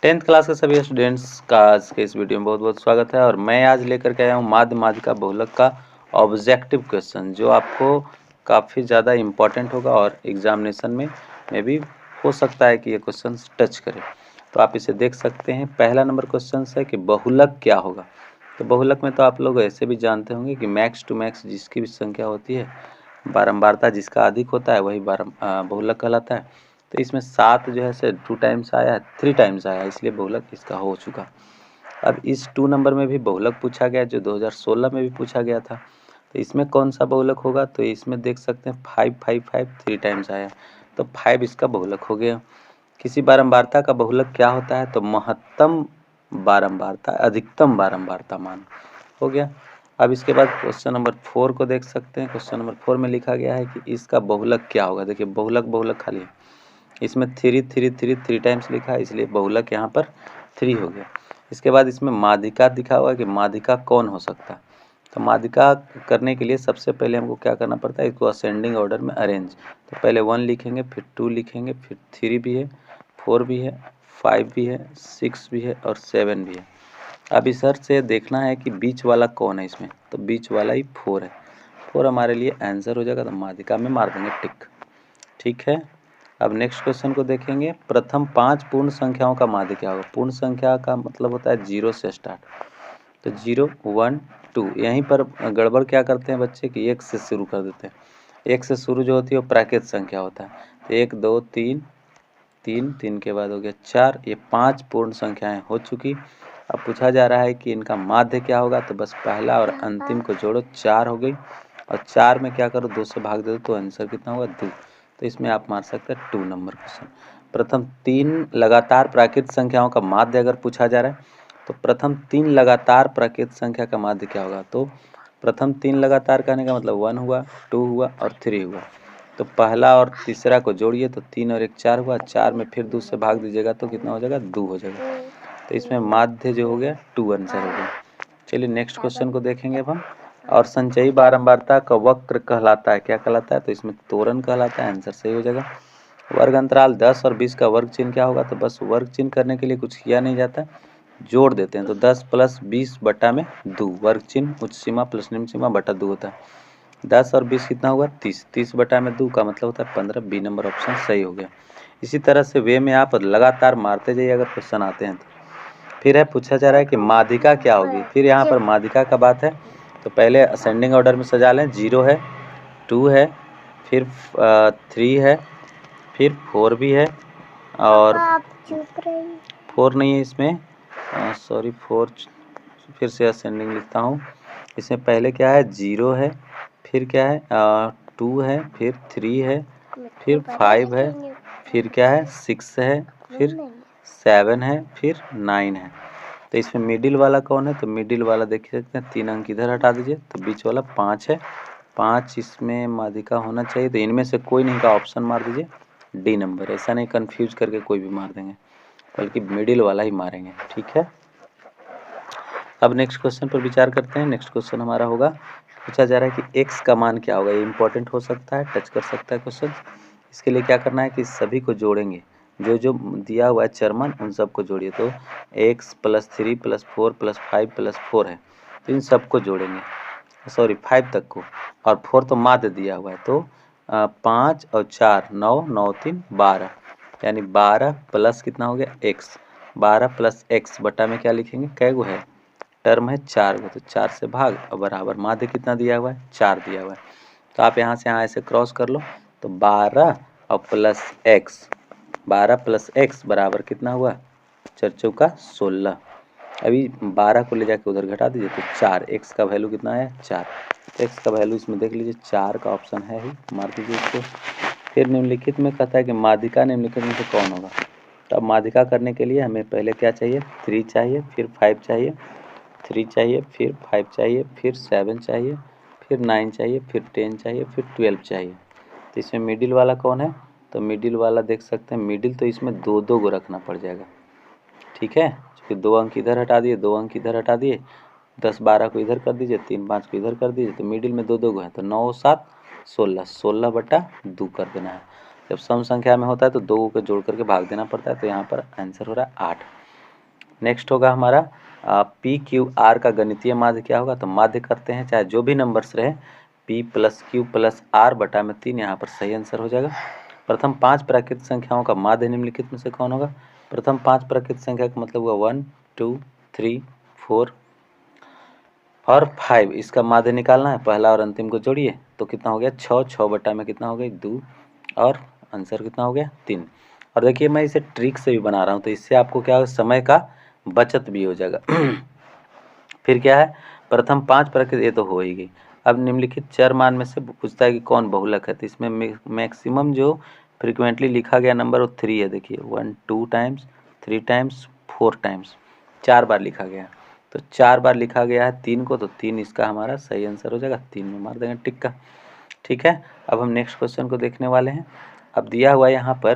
10th class के सभी students का आज के इस वीडियो में बहुत बहुत स्वागत है। और मैं आज लेकर के आया हूँ माध्य माध्यिका बहुलक का ऑब्जेक्टिव क्वेश्चन, जो आपको काफ़ी ज़्यादा इम्पोर्टेंट होगा और एग्जामिनेशन में भी हो सकता है कि ये क्वेश्चन टच करे। तो आप इसे देख सकते हैं। पहला नंबर क्वेश्चन है कि बहुलक क्या होगा। तो बहुलक में तो आप लोग ऐसे भी जानते होंगे कि मैक्स टू मैक्स जिसकी भी संख्या होती है, बारंबारता जिसका अधिक होता है वही बहुलक कहलाता है। तो इसमें 7 जो है से 2 टाइम्स आया है, 3 टाइम्स आया, इसलिए बहुलक इसका हो चुका। अब इस 2 नंबर में भी बहुलक पूछा गया, जो 2016 में भी पूछा गया था। तो इसमें कौन सा बहुलक होगा, तो इसमें देख सकते हैं 5 5 5 3 टाइम्स आया, तो 5 इसका बहुलक हो गया। किसी बारंबारता का बहुलक क्या होता है, तो महत्तम बारंबारता, अधिकतम बारंबारता मान हो गया। अब इसके बाद क्वेश्चन नंबर 4 को देख सकते हैं। क्वेश्चन नंबर 4 में लिखा गया है कि इसका बहुलक क्या होगा। देखिए बहुलक बहुलक खाली है, इसमें 3 3 3 3 टाइम्स लिखा है, इसलिए बहुलक यहाँ पर 3 हो गया। इसके बाद इसमें माध्यिका दिखा हुआ है कि माध्यिका कौन हो सकता है। तो माध्यिका करने के लिए सबसे पहले हमको क्या करना पड़ता है, इसको असेंडिंग ऑर्डर में अरेंज। तो पहले 1 लिखेंगे, फिर 2 लिखेंगे, फिर 3 भी है, 4 भी है, 5 भी है, 6 भी है और 7 भी है। अब इस अर्थ से देखना है कि बीच वाला कौन है इसमें, तो बीच वाला ही 4 है। 4 हमारे लिए आंसर हो जाएगा, तो माध्यिका में मार देंगे टिक। ठीक है। अब नेक्स्ट क्वेश्चन को देखेंगे। प्रथम 5 पूर्ण संख्याओं का माध्य क्या होगा। पूर्ण संख्या का मतलब होता है 0 से स्टार्ट। तो 0 1 2, यहीं पर गड़बड़ क्या करते हैं बच्चे कि 1 से शुरू कर देते हैं। 1 से शुरू जो होती है वो प्राकृत संख्या होता है। तो 1 2 3 3, 3 के बाद हो गया 4, ये 5 पूर्ण संख्याएं हो चुकी। अब पूछा जा रहा है कि इनका माध्य क्या होगा। तो बस पहला और अंतिम को जोड़ो, 4 हो गई, और 4 में क्या करो, 2 से भाग दे दो, तो आंसर कितना होगा 2। तो इसमें आप मार सकते हैं 2 नंबर क्वेश्चन। प्रथम 3 लगातार प्राकृत संख्याओं का माध्य अगर पूछा जा रहा है, तो प्रथम 3 लगातार प्राकृत संख्या का माध्य क्या होगा। तो प्रथम 3 लगातार कहने का मतलब 1 हुआ, 2 हुआ और 3 हुआ। तो पहला और तीसरा को जोड़िए तो 3 और 1 4 हुआ, 4 में फिर 2 से भाग दीजिएगा तो कितना हो जाएगा, 2 हो जाएगा। तो इसमें माध्य जो हो गया 2 आंसर हो गया। चलिए नेक्स्ट क्वेश्चन को देखेंगे अब हम। और संचयी बारंबारता का वक्र कहलाता है, क्या कहलाता है, तो इसमें त्वरण कहलाता है, आंसर सही हो जाएगा। वर्ग अंतराल 10 और 20 का वर्ग चिन्ह क्या होगा। तो बस वर्ग चिन्ह करने के लिए कुछ किया नहीं जाता, जोड़ देते हैं। तो 10 + 20 बटा में 2, वर्ग चिन्ह उच्च सीमा प्लस निम्न सीमा बटा 2 होता है। 10 और 20 कितना हुआ, 30, 30 बटा में 2 का मतलब होता है 15। बी नंबर ऑप्शन सही हो गया। इसी तरह से वे में आप लगातार मारते जाइए अगर क्वेश्चन आते हैं तो। फिर है पूछा जा रहा है कि माध्यिका क्या होगी। फिर यहाँ पर माध्यिका का बात है, तो पहले असेंडिंग ऑर्डर में सजा लें। 0 है, 2 है, फिर 3 है, फिर 4 भी है, और 4 नहीं है इसमें, सॉरी 4 फिर से असेंडिंग लिखता हूँ। इसमें पहले क्या है, 0 है, फिर क्या है 2 है, फिर 3 है, फिर 5 है, फिर क्या है 6 है, फिर 7 है, फिर 9 है। तो इसमें मिडिल वाला कौन है, तो मिडिल वाला देख सकते हैं, 3 अंक इधर हटा दीजिए, तो बीच वाला 5 है। 5 इसमें माध्यिका होना चाहिए, तो इनमें से कोई नहीं का ऑप्शन मार दीजिए, डी नंबर। ऐसा नहीं कंफ्यूज करके कोई भी मार देंगे, बल्कि मिडिल वाला ही मारेंगे। ठीक है। अब नेक्स्ट क्वेश्चन पर विचार करते हैं। नेक्स्ट क्वेश्चन हमारा होगा, पूछा जा रहा है कि x का मान क्या होगा। ये इंपॉर्टेंट हो सकता है, टच कर सकता है क्वेश्चन। इसके लिए क्या करना है कि सभी को जोड़ेंगे, जो जो दिया हुआ है चरमान उन सबको जोड़िए। तो x + 3 + 4 + 5 + 4 है, तो इन सबको जोड़ेंगे, सॉरी 5 तक को, और 4 तो माध्य दिया हुआ है। तो 5 और 4 9, 9 3 12, यानी 12 प्लस कितना हो गया x, 12 + x बटा में क्या लिखेंगे, कै गो है टर्म है 4 गो, तो 4 से भाग और बराबर माध्य कितना दिया हुआ है, 4 दिया हुआ है। तो आप यहाँ से यहाँ ऐसे क्रॉस कर लो, तो 12 और प्लस x, 12 + x बराबर कितना हुआ, 4 चौका 16। अभी 12 को ले जाके उधर घटा दीजिए, तो 4, x का वैल्यू कितना है 4। तो x का वैल्यू इसमें देख लीजिए 4 का ऑप्शन है ही, मार दीजिए इसको। फिर निम्नलिखित में कहता है कि माध्यिका निम्नलिखित में से कौन होगा। तो अब माध्यिका करने के लिए हमें पहले क्या चाहिए, 3 चाहिए, फिर 5 चाहिए, 3 चाहिए, फिर 5 चाहिए, फिर 7 चाहिए, फिर 9 चाहिए, फिर 10 चाहिए, फिर 12 चाहिए। तो इसमें मिडिल वाला कौन है, तो मिडिल वाला देख सकते हैं, मिडिल तो इसमें 2 2 गो रखना पड़ जाएगा। ठीक है, क्योंकि 2 अंक इधर हटा दिए, 2 अंक इधर हटा दिए, 10 12 को इधर कर दीजिए, 3 5 को इधर कर दीजिए, तो मिडिल में 2 2 गो है, तो 9 7 16, 16 बटा 2 कर देना है। जब सम संख्या में होता है तो 2 को जोड़ करके भाग देना पड़ता है, तो यहाँ पर आंसर हो रहा है 8। नेक्स्ट होगा हमारा पी क्यू आर का गणितीय माध्य क्या होगा। तो माध्य करते हैं, चाहे जो भी नंबर्स रहे, P plus Q plus R बटा में 3, यहाँ पर सही आंसर हो जाएगा। प्रथम 5 प्राकृतिक संख्याओं का माध्य निम्नलिखित में से कौन होगा। प्रथम 5 प्राकृतिक संख्या का मतलब हुआ 1 2 3 4 और 5। इसका माध्य निकालना है, पहला और अंतिम को जोड़िए तो कितना हो गया 6, 6 बटा में कितना हो गई 2 और आंसर कितना हो गया 3। और देखिए मैं इसे ट्रिक से भी बना रहा हूँ, तो इससे आपको क्या होगा, समय का बचत भी हो जाएगा। फिर क्या है, प्रथम 5 प्राकृतिक, ये तो हो ही गई। अब निम्नलिखित चर मान में से पूछता है कि कौन बहुलक है। तो इसमें मैक्सिमम जो फ्रिक्वेंटली लिखा गया नंबर वो 3 है। देखिए 1 2 टाइम्स 3 टाइम्स 4 टाइम्स, 4 बार लिखा गया। तो 4 बार लिखा गया है 3 को, तो 3 इसका हमारा सही आंसर हो जाएगा। 3 में मार देंगे टिक का। ठीक है, अब हम नेक्स्ट क्वेश्चन को देखने वाले हैं। अब दिया हुआ है यहाँ पर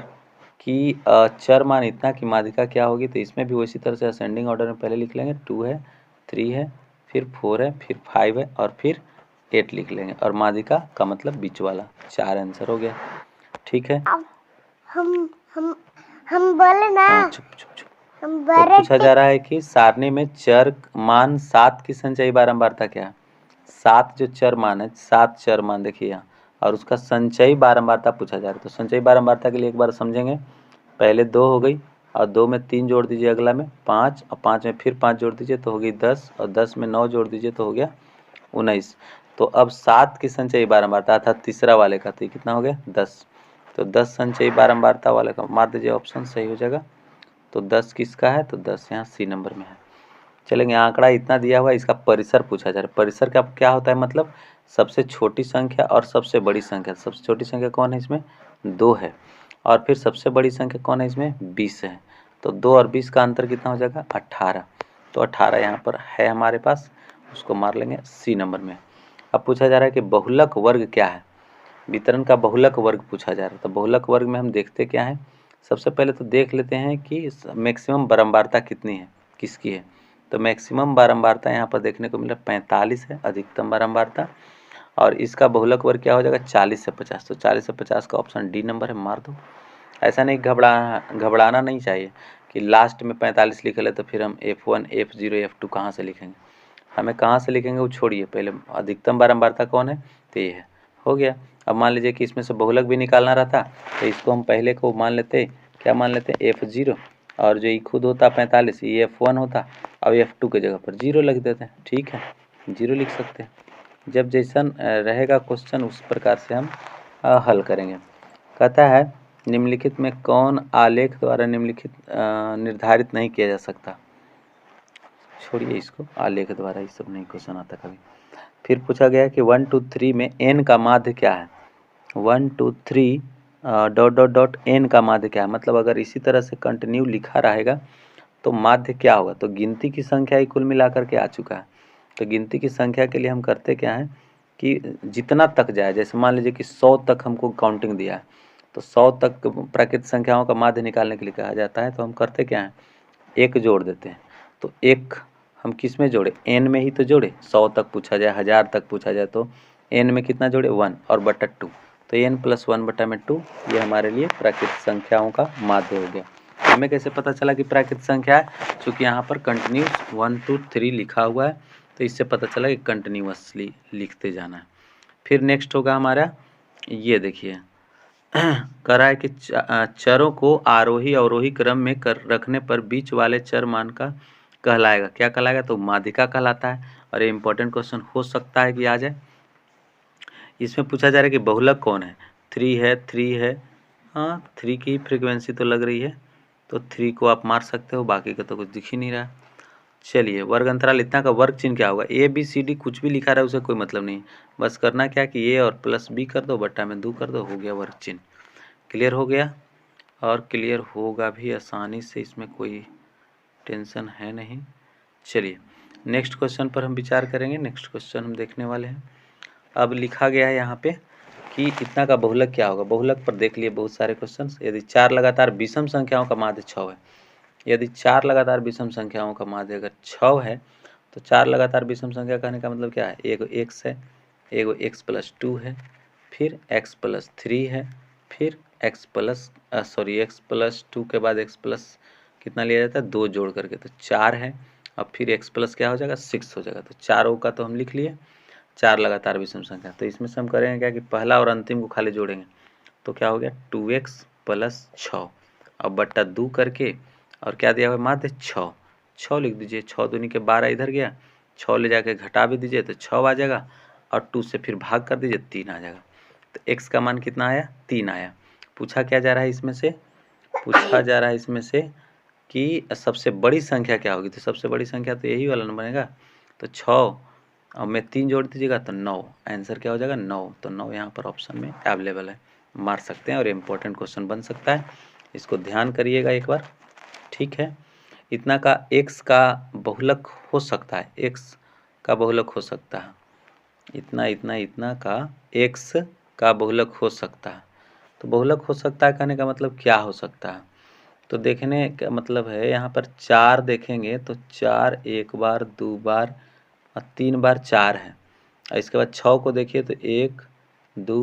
कि चर मान इतना की माध्यिका क्या होगी। तो इसमें भी उसी तरह से असेंडिंग ऑर्डर में पहले लिख लेंगे। 2 है, 3 है, फिर 4 है, फिर 5 है और फिर 8 लिख लेंगे। और माध्यिका का मतलब बीच वाला। 4 आंसर हो गया। ठीक है, हम हम बोले ना। हाँ चुप चुप चुप। तो पूछा जा रहा है कि सारणी में चर मान 7 की संचयी बारंबारता क्या है। 7 जो चर मान है, 7 चर मान देखिए यहाँ, और उसका संचयी बारंबारता पूछा जा रहा है। तो संचयी बारंबारता के लिए एक बार समझेंगे। पहले 2 हो गई और 2 में 3 जोड़ दीजिए, अगला में 5 और 5 में फिर 5 जोड़ दीजिए तो हो गई 10 और 10 में 9 जोड़ दीजिए तो हो गया 19। तो अब 7 की संचयी बारंबारता अर्थात तीसरा वाले का, तो ये कितना हो गया 10। तो 10 संचयी बारंबारता वाले का मार दीजिए, ऑप्शन सही हो जाएगा। तो 10 किसका है, तो 10 यहाँ सी नंबर में है। चलेंगे, आंकड़ा इतना दिया हुआ है, इसका परिसर पूछा जा रहा है। परिसर का क्या होता है, मतलब सबसे छोटी संख्या और सबसे बड़ी संख्या। सबसे छोटी संख्या कौन है इसमें, 2 है, और फिर सबसे बड़ी संख्या कौन है इसमें, 20 है। तो 2 और 20 का अंतर कितना हो जाएगा 18। तो 18 यहाँ पर है हमारे पास, उसको मार लेंगे सी नंबर में। अब पूछा जा रहा है कि बहुलक वर्ग क्या है। वितरण का बहुलक वर्ग पूछा जा रहा है। तो बहुलक वर्ग में हम देखते क्या है, सबसे पहले तो देख लेते हैं कि मैक्सिमम बारंबारता कितनी है, किसकी है। तो मैक्सिमम बारंबारता यहाँ पर देखने को मिला 45 है, अधिकतम बारंबारता। और इसका बहुलक वर्ग क्या हो जाएगा 40 से 50। तो 40 से 50 का ऑप्शन डी नंबर है, मार दो। ऐसा नहीं घबराना नहीं चाहिए कि लास्ट में 45 लिख ले तो फिर हम F1 F0 F2 कहाँ से लिखेंगे। हमें कहाँ से लिखेंगे वो छोड़िए, पहले अधिकतम बारंबारता कौन है, तो ये है, हो गया। अब मान लीजिए कि इसमें से बहुलक भी निकालना रहता तो इसको हम पहले को मान लेते, क्या मान लेते F0, और जो ये खुद होता 45 ये F1 होता, अब F2 के जगह पर 0 लिख देते हैं। ठीक है, 0 लिख सकते हैं। जब जैसन रहेगा क्वेश्चन उस प्रकार से हम हल करेंगे। कहता है निम्नलिखित में कौन आलेख द्वारा निम्नलिखित निर्धारित नहीं किया जा सकता। छोड़िए इसको, आलेख द्वारा ये सब नहीं क्वेश्चन आता कभी। फिर पूछा गया कि 1 2 3 में n का माध्य क्या है। 1 2 3 डॉट डॉट डॉट n का माध्य क्या है, मतलब अगर इसी तरह से कंटिन्यू लिखा रहेगा तो माध्य क्या होगा। तो गिनती की संख्या ही कुल मिलाकर के आ चुका है। तो गिनती की संख्या के लिए हम करते क्या है कि जितना तक जाए, जैसे मान लीजिए कि 100 तक हमको काउंटिंग दिया है, तो 100 तक प्राकृतिक संख्याओं का माध्य निकालने के लिए कहा जाता है। तो हम करते क्या है, एक जोड़ देते हैं। तो एक हम किस में जोड़े, n में ही तो जोड़े। 100 तक पूछा जाए, 1000 तक पूछा जाए तो n में कितना जोड़े 1 और बटा 2। तो n प्लस 1 बटा में 2, ये हमारे लिए प्राकृतिक संख्याओं का माध्य हो गया। हमें कैसे पता चला कि प्राकृतिक संख्या है, क्योंकि यहाँ पर कंटिन्यूस 1 2 3 लिखा हुआ है, तो इससे पता चला कि कंटिन्यूसली लिखते जाना है। फिर नेक्स्ट होगा हमारा, ये देखिए कह रहा है कि चरों को आरोही अवरोही क्रम में कर रखने पर बीच वाले चर मान का कहलाएगा, क्या कहलाएगा, तो माध्यिका कहलाता है। और ये इंपॉर्टेंट क्वेश्चन हो सकता है कि आ जाए। इसमें पूछा जा रहा है कि बहुलक कौन है। 3 है, हाँ 3 की फ्रीक्वेंसी तो लग रही है, तो 3 को आप मार सकते हो, बाकी का तो कुछ दिख ही नहीं रहा। चलिए, वर्ग अंतराल इतना का वर्ग चिन्ह क्या होगा। ABCD कुछ भी लिखा रहा है उसे कोई मतलब नहीं, बस करना क्या कि A और प्लस B कर दो, बट्टा में 2 कर दो, हो गया वर्ग चिन्ह। क्लियर हो गया, और क्लियर होगा भी आसानी से, इसमें कोई टेंशन है नहीं। चलिए नेक्स्ट क्वेश्चन पर हम विचार करेंगे। नेक्स्ट क्वेश्चन हम देखने वाले हैं। अब लिखा गया है यहाँ पे कि इतना का बहुलक क्या होगा। बहुलक पर देख लिए बहुत सारे क्वेश्चंस। यदि 4 लगातार विषम संख्याओं का माध्य 6 है, यदि 4 लगातार विषम संख्याओं का माध्य अगर 6 है, तो 4 लगातार विषम संख्या कहने का मतलब क्या है, एगो x है, एगो x प्लस 2 है, फिर x प्लस 3 है, फिर x प्लस 2 के बाद x प्लस कितना लिया जाता है 2 जोड़ करके, तो 4 है। अब फिर x प्लस क्या हो जाएगा 6 हो जाएगा। तो 4 का तो हम लिख लिए, 4 लगातार विषम संख्या। तो इसमें से हम करेंगे क्या कि पहला और अंतिम को खाली जोड़ेंगे, तो क्या हो गया 2x प्लस 6। अब बट्टा 2 करके और क्या दिया हुआ माध्य 6, 6 लिख दीजिए। 6 दूनी के 12 इधर गया, 6 ले जाके घटा भी दीजिए तो 6 आ जाएगा, और 2 से फिर भाग कर दीजिए 3 आ जाएगा। तो x का मान कितना आया 3 आया। पूछा क्या जा रहा है इसमें से, पूछा जा रहा है इसमें से कि सबसे बड़ी संख्या क्या होगी। तो सबसे बड़ी संख्या तो यही वाला नंबर बनेगा। तो 6 और में 3 जोड़ दीजिएगा तो 9, आंसर क्या हो जाएगा 9। तो 9 यहाँ पर ऑप्शन में अवेलेबल है, मार सकते हैं और इम्पोर्टेंट क्वेश्चन बन सकता है, इसको ध्यान करिएगा एक बार। ठीक है, इतना का x का बहुलक हो सकता है, x का बहुलक हो सकता है, इतना इतना इतना का x का बहुलक हो सकता है। तो बहुलक हो सकता है कहने का मतलब क्या हो सकता है, तो देखने का मतलब है यहाँ पर 4 देखेंगे तो 4 1 बार 2 बार और 3 बार 4 है। और इसके बाद 6 को देखिए तो 1 2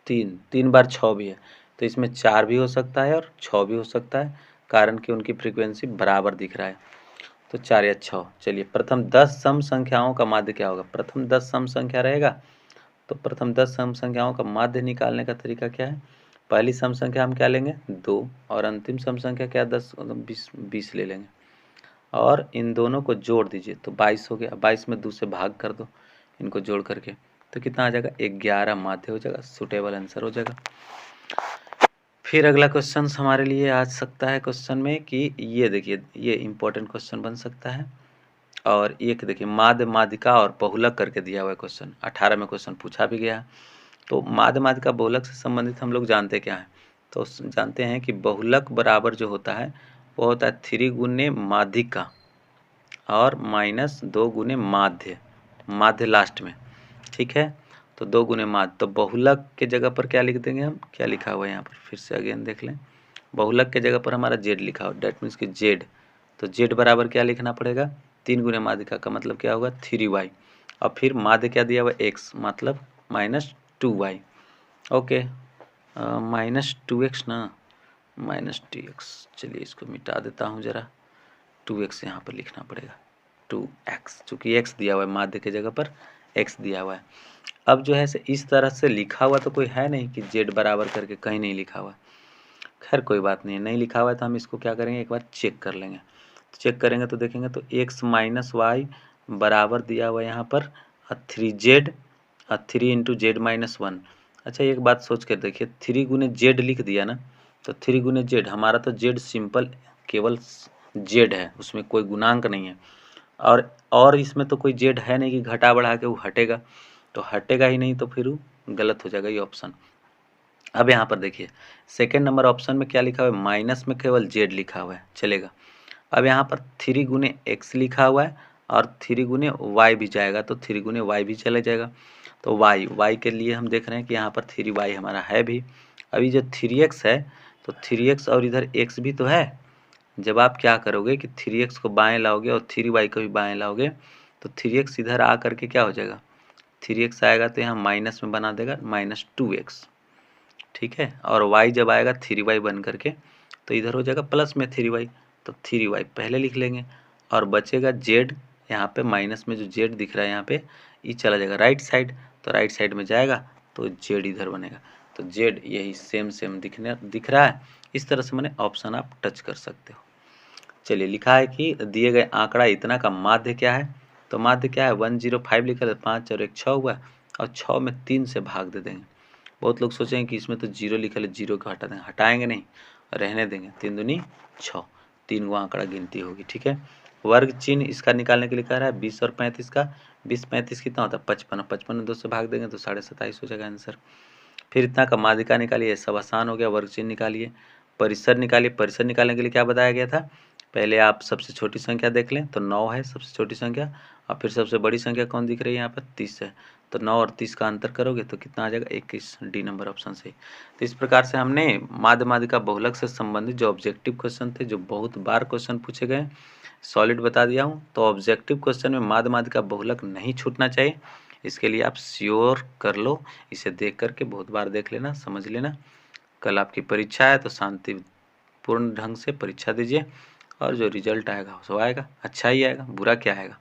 3, 3 बार 6 भी है। तो इसमें 4 भी हो सकता है और 6 भी हो सकता है, कारण कि उनकी फ्रीक्वेंसी बराबर दिख रहा है। तो 4 या 6। चलिए प्रथम 10 सम संख्याओं का माध्य क्या होगा। प्रथम 10 सम संख्या रहेगा, तो प्रथम 10 सम संख्याओं का माध्य निकालने का तरीका क्या है। पहली सम संख्या हम क्या लेंगे 2, और अंतिम सम संख्या क्या 10 20 ले लेंगे, और इन दोनों को जोड़ दीजिए तो 22 हो गया। 22 में 2 से भाग कर दो इनको जोड़ करके, तो कितना आ जाएगा 11 माध्य हो जाएगा, सुटेबल आंसर हो जाएगा। फिर अगला क्वेश्चन हमारे लिए आ सकता है क्वेश्चन में कि ये देखिए, ये इंपॉर्टेंट क्वेश्चन बन सकता है। और एक देखिए माध्य माध्यिका और बहुलक करके दिया हुआ है क्वेश्चन, 18 में क्वेश्चन पूछा भी गया है। तो माध्य माध्यिका बहुलक से संबंधित हम लोग जानते क्या है, तो जानते हैं कि बहुलक बराबर जो होता है वो होता है 3 गुने माध्यिका और -2 गुने माध्य, माध्य लास्ट में। ठीक है, तो 2 गुने माध्य। तो बहुलक के जगह पर क्या लिख देंगे हम, क्या लिखा हुआ है यहाँ पर फिर से अगेन देख लें। बहुलक के जगह पर हमारा z लिखा हुआ, डेट मीन्स कि z। तो z बराबर क्या लिखना पड़ेगा 3 गुने माध्यिका का मतलब क्या होगा 3y, और फिर माध्य क्या दिया हुआ x मतलब -2y। ओके, -2x ना, -2x। चलिए इसको मिटा देता हूँ जरा, 2x यहाँ पर लिखना पड़ेगा, 2x, चूँकि x दिया हुआ है माध्य के जगह पर x दिया हुआ है। अब जो है इस तरह से लिखा हुआ तो कोई है नहीं कि z बराबर करके, कहीं नहीं लिखा हुआ। खैर कोई बात नहीं है, नहीं लिखा हुआ है तो हम इसको क्या करेंगे एक बार चेक कर लेंगे। तो चेक करेंगे तो देखेंगे तो x - y बराबर दिया हुआ है यहाँ पर 3z और 3 × z - 1। अच्छा एक बात सोच कर देखिए, 3 गुने z लिख दिया ना, तो 3 गुने z, हमारा तो z सिंपल केवल z है, उसमें कोई गुणांक नहीं है, और इसमें तो कोई z है नहीं कि घटा बढ़ा के वो हटेगा, तो हटेगा ही नहीं, तो फिर वो गलत हो जाएगा ये ऑप्शन। अब यहाँ पर देखिए सेकेंड नंबर ऑप्शन में क्या लिखा हुआ है, माइनस में केवल z लिखा हुआ है, चलेगा। अब यहाँ पर 3 गुने x लिखा हुआ है और 3 गुने y भी जाएगा, तो 3 गुने y भी चले जाएगा। तो y के लिए हम देख रहे हैं कि यहाँ पर 3y हमारा है भी। अभी जो 3x है तो 3x और इधर x भी तो है। जब आप क्या करोगे कि 3x को बाएं लाओगे और 3y को भी बाएं लाओगे, तो 3x इधर आ करके क्या हो जाएगा, 3x आएगा तो यहाँ माइनस में बना देगा -2x। ठीक है, और y जब आएगा 3y बन करके तो इधर हो जाएगा प्लस में 3y, तो 3y पहले लिख लेंगे, और बचेगा z। यहाँ पे माइनस में जो z दिख रहा है यहाँ पे ये चला जाएगा राइट साइड, तो राइट साइड में जाएगा तो z इधर बनेगा। तो z यही सेम दिख रहा है। इस तरह से मैंने ऑप्शन आप टच कर सकते हो। चलिए लिखा है कि दिए गए आंकड़ा इतना का माध्य क्या है, तो माध्य क्या है 105 लिखा है, 5 और 1 6 हुआ, और 6 में 3 से भाग दे देंगे। बहुत लोग सोचेंगे कि इसमें तो 0 लिखा है, 0 को हटा देंगे, हटाएंगे नहीं, रहने देंगे। 3 दूनी 6, 3 गो आंकड़ा गिनती होगी। ठीक है, वर्ग चिन्ह इसका निकालने के लिए कह रहा है 20 और 35 का। 20 35 कितना होता है 55, 55 में 2 से भाग देंगे तो 27.5 हो जाएगा आंसर। फिर इतना का माध्यिका निकालिए, सब आसान हो गया। वर्ग चिन्ह निकालिए, परिसर निकालिए। परिसर निकालने के लिए क्या बताया गया था, पहले आप सबसे छोटी संख्या देख लें तो 9 है सबसे छोटी संख्या, और फिर सबसे बड़ी संख्या कौन दिख रही है यहाँ पर 30 है, तो 9 और 30 का अंतर करोगे तो कितना आ जाएगा 21, डी नंबर ऑप्शन सही। तो इस प्रकार से हमने माध्य माध्यिका बहुलक से संबंधित जो ऑब्जेक्टिव क्वेश्चन थे, जो बहुत बार क्वेश्चन पूछे गए, सॉलिड बता दिया हूँ। तो ऑब्जेक्टिव क्वेश्चन में माध्य माध्यिका बहुलक नहीं छूटना चाहिए, इसके लिए आप श्योर कर लो, इसे देख करके बहुत बार देख लेना, समझ लेना। कल आपकी परीक्षा है तो शांतिपूर्ण ढंग से परीक्षा दीजिए, और जो रिजल्ट आएगा सो आएगा, अच्छा ही आएगा, बुरा क्या आएगा।